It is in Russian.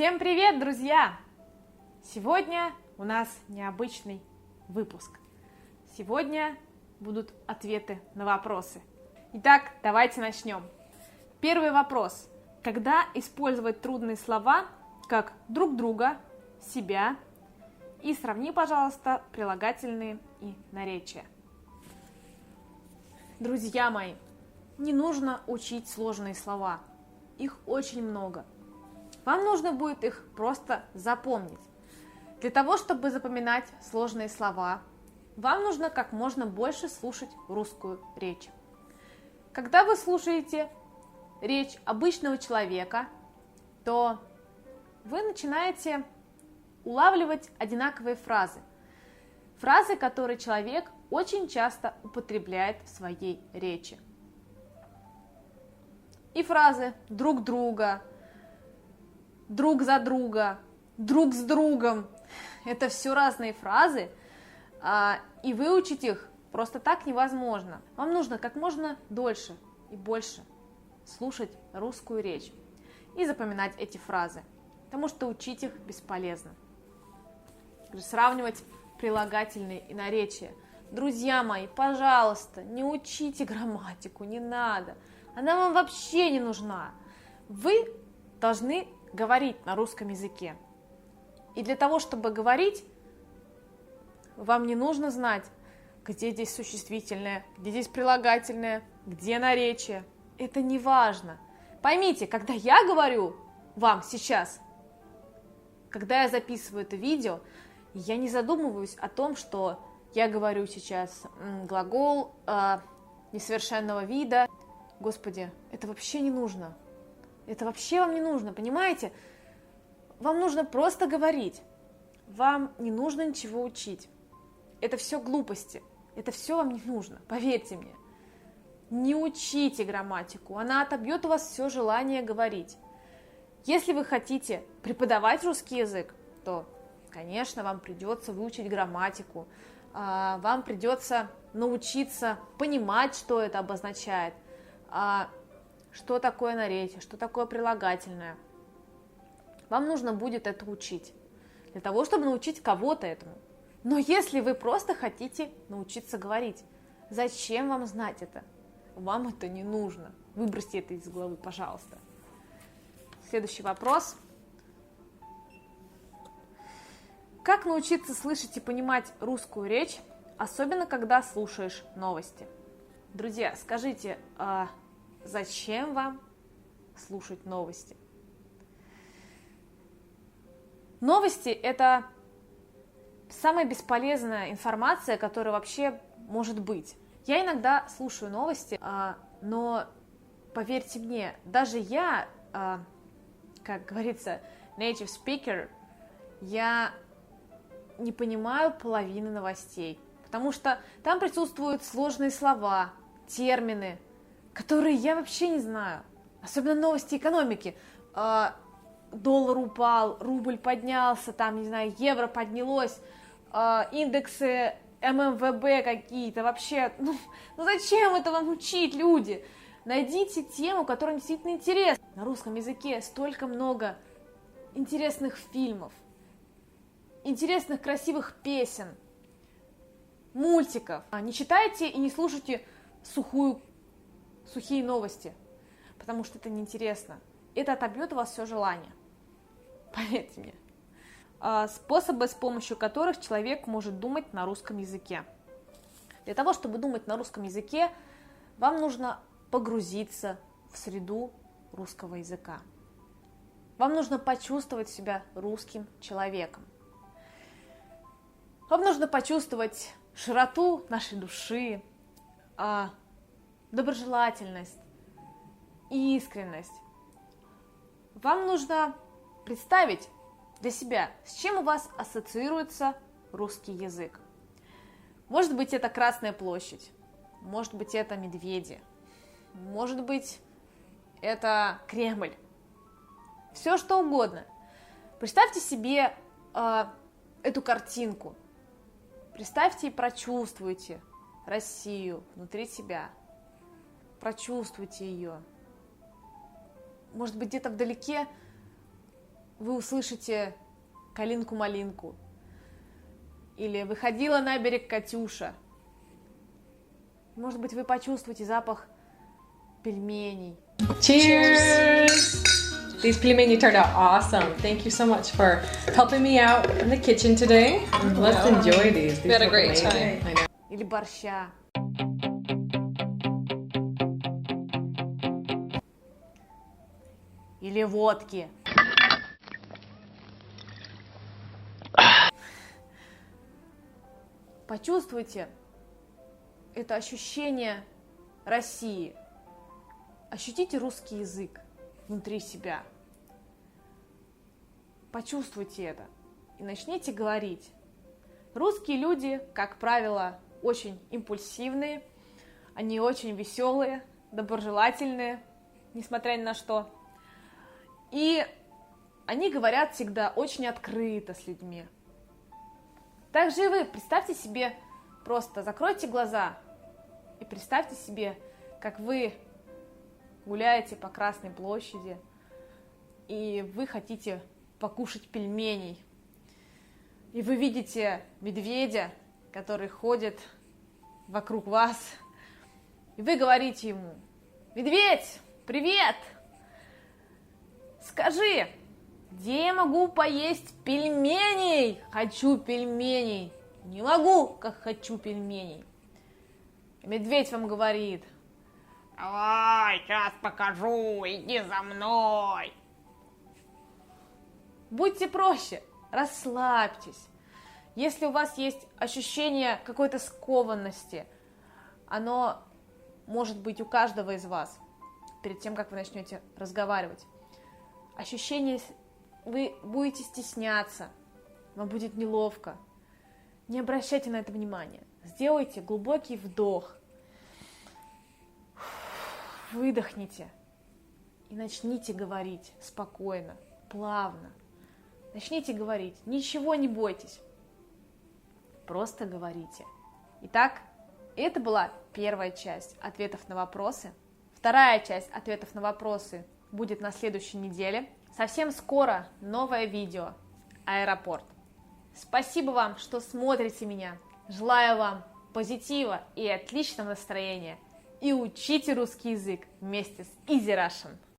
Всем привет, друзья! Сегодня у нас необычный выпуск. Сегодня будут ответы на вопросы. Итак, давайте начнем. Первый вопрос. Когда использовать трудные слова, как друг друга, себя? И сравни, пожалуйста, прилагательные и наречия. Друзья мои, не нужно учить сложные слова. Их очень много. Вам нужно будет их просто запомнить. Для того, чтобы запоминать сложные слова, вам нужно как можно больше слушать русскую речь. Когда вы слушаете речь обычного человека, то вы начинаете улавливать одинаковые фразы. Фразы, которые человек очень часто употребляет в своей речи. И фразы друг друга, друг за друга, друг с другом. Это все разные фразы, и выучить их просто так невозможно. Вам нужно как можно дольше и больше слушать русскую речь и запоминать эти фразы, потому что учить их бесполезно. Сравнивать прилагательные и наречия. Друзья мои, пожалуйста, не учите грамматику, не надо. Она вам вообще не нужна. Вы должны говорить на русском языке. И для того, чтобы говорить, вам не нужно знать, где здесь существительное, где здесь прилагательное, где наречие. Это не важно. Поймите, когда я говорю вам сейчас, когда я записываю это видео, я не задумываюсь о том, что я говорю сейчас глагол несовершенного вида. Господи, это вообще не нужно. Это вообще вам не нужно, понимаете? Вам нужно просто говорить. Вам не нужно ничего учить. Это все глупости. Это все вам не нужно, поверьте мне. Не учите грамматику, она отобьет у вас все желание говорить. Если вы хотите преподавать русский язык, то, конечно, вам придется выучить грамматику, вам придется научиться понимать, что это обозначает, что такое наречие, что такое прилагательное. Вам нужно будет это учить, для того, чтобы научить кого-то этому. Но если вы просто хотите научиться говорить, зачем вам знать это? Вам это не нужно. Выбросьте это из головы, пожалуйста. Следующий вопрос. Как научиться слышать и понимать русскую речь, особенно когда слушаешь новости? Друзья, скажите, зачем вам слушать новости? Новости – это самая бесполезная информация, которая вообще может быть. Я иногда слушаю новости, но поверьте мне, даже я, как говорится, native speaker, я не понимаю половины новостей, потому что там присутствуют сложные слова, термины, которые я вообще не знаю. Особенно новости экономики. Доллар упал, рубль поднялся, там, не знаю, евро поднялось, индексы ММВБ какие-то. Вообще, ну зачем это вам учить, люди? Найдите тему, которая действительно интересна. На русском языке столько много интересных фильмов, интересных красивых песен, мультиков. Не читайте и не слушайте сухие новости, потому что это неинтересно. Это отобьет у вас все желание. Поверьте мне. Способы, с помощью которых человек может думать на русском языке. Для того, чтобы думать на русском языке, вам нужно погрузиться в среду русского языка. Вам нужно почувствовать себя русским человеком. Вам нужно почувствовать широту нашей души, доброжелательность, искренность. Вам нужно представить для себя, с чем у вас ассоциируется русский язык. Может быть, это Красная площадь, может быть, это медведи, может быть, это Кремль. Все что угодно. Представьте себе эту картинку. Представьте и прочувствуйте Россию внутри себя. Прочувствуйте ее. Может быть, где-то вдалеке вы услышите «Калинку-малинку» или «Выходила на берег Катюша». Может быть, вы почувствуете запах пельменей. Cheers! These pelmeni turned out awesome. Thank you so much for helping me out in the kitchen today. Let's enjoy these. We had a great time. I know. Или борща. Или водки. Почувствуйте это ощущение России. Ощутите русский язык внутри себя. Почувствуйте это и начните говорить. Русские люди, как правило, очень импульсивные, они очень веселые, доброжелательные, несмотря ни на что. И они говорят всегда очень открыто с людьми. Также и вы представьте себе, просто закройте глаза и представьте себе, как вы гуляете по Красной площади, и вы хотите покушать пельменей. И вы видите медведя, который ходит вокруг вас, и вы говорите ему: «Медведь, привет! Скажи, где я могу поесть пельменей? Хочу пельменей. Не могу, как хочу пельменей». И медведь вам говорит: «Давай, сейчас покажу, иди за мной». Будьте проще, расслабьтесь. Если у вас есть ощущение какой-то скованности, оно может быть у каждого из вас перед тем, как вы начнете разговаривать. Ощущение, вы будете стесняться, вам будет неловко. Не обращайте на это внимания. Сделайте глубокий вдох. Выдохните и начните говорить спокойно, плавно. Начните говорить, ничего не бойтесь, просто говорите. Итак, это была первая часть ответов на вопросы. Вторая часть ответов на вопросы будет на следующей неделе. Совсем скоро новое видео «Аэропорт». Спасибо вам, что смотрите меня. Желаю вам позитива и отличного настроения. И учите русский язык вместе с Easy Russian.